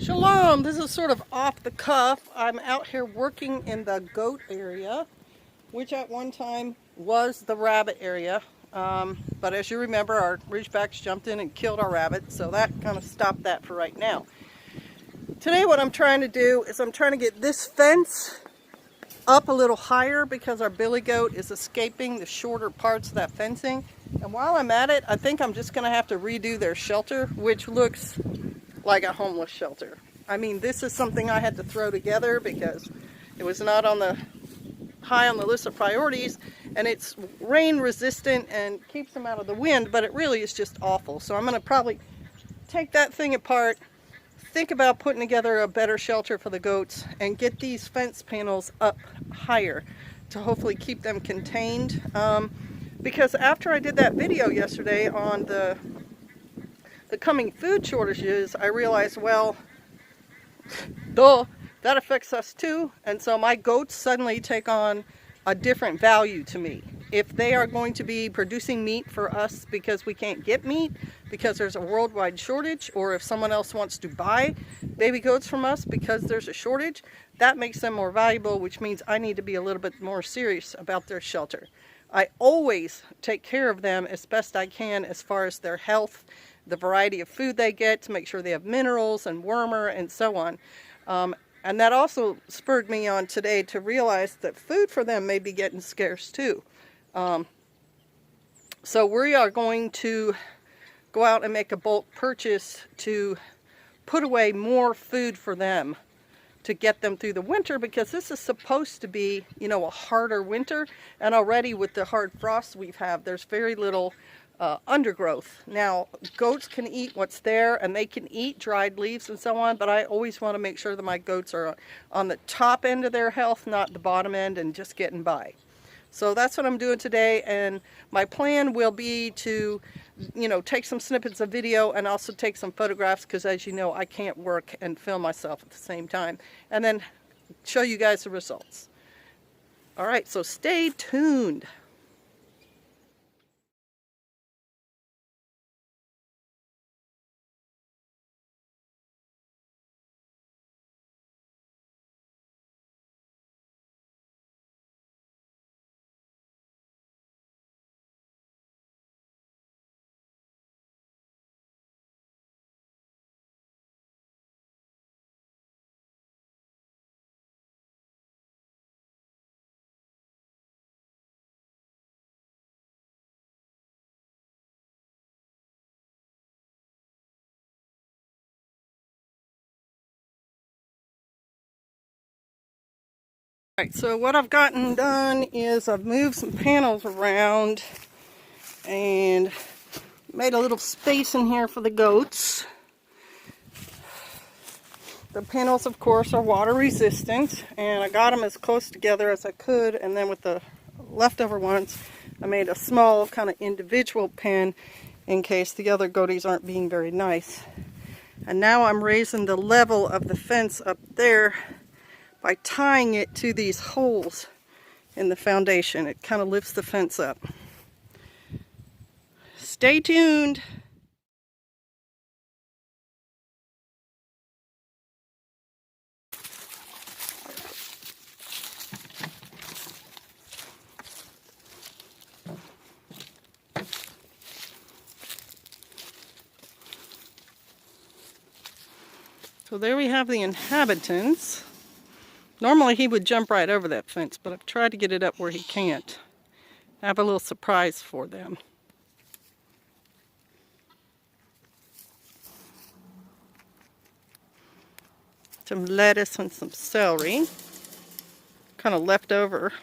Shalom, this is sort of off the cuff. I'm out here working in the goat area, which at one time was the rabbit area. But as you remember, our ridgebacks jumped in and killed our rabbits, so that kind of stopped that for right now. Today what I'm trying to do is I'm trying to get this fence up a little higher because our billy goat is escaping the shorter parts of that fencing. And while I'm at it, I think I'm just going to have to redo their shelter, which looks like a homeless shelter. I mean, this is something I had to throw together because it was not on the high on the list of priorities, and it's rain resistant and keeps them out of the wind, but it really is just awful. So I'm going to probably take that thing apart, think about putting together a better shelter for the goats, and get these fence panels up higher to hopefully keep them contained. Because after I did that video yesterday on the coming food shortages, I realized, well, duh, that affects us too. And so my goats suddenly take on a different value to me. If they are going to be producing meat for us because we can't get meat, because there's a worldwide shortage, or if someone else wants to buy baby goats from us because there's a shortage, that makes them more valuable, which means I need to be a little bit more serious about their shelter. I always take care of them as best I can as far as their health, the variety of food they get, to make sure they have minerals and wormer and so on. And that also spurred me on today to realize that food for them may be getting scarce too. So we are going to go out and make a bulk purchase to put away more food for them to get them through the winter, because this is supposed to be, you know, a harder winter, and already with the hard frosts we've had, there's very little undergrowth. Now, goats can eat what's there, and they can eat dried leaves and so on, but I always want to make sure that my goats are on the top end of their health, not the bottom end and just getting by. So that's what I'm doing today, and my plan will be to, you know, take some snippets of video and also take some photographs, because as you know, I can't work and film myself at the same time, and then show you guys the results. All right, so stay tuned. Alright, so what I've gotten done is I've moved some panels around and made a little space in here for the goats. The panels, of course, are water resistant, and I got them as close together as I could, and then with the leftover ones I made a small kind of individual pen in case the other goaties aren't being very nice. And now I'm raising the level of the fence up there by tying it to these holes in the foundation. It kind of lifts the fence up. Stay tuned. So there we have the inhabitants. Normally he would jump right over that fence, but I've tried to get it up where he can't. I have a little surprise for them. Some lettuce and some celery. Kind of left over.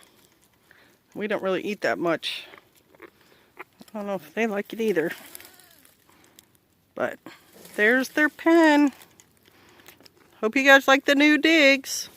We don't really eat that much. I don't know if they like it either. But there's their pen. Hope you guys like the new digs.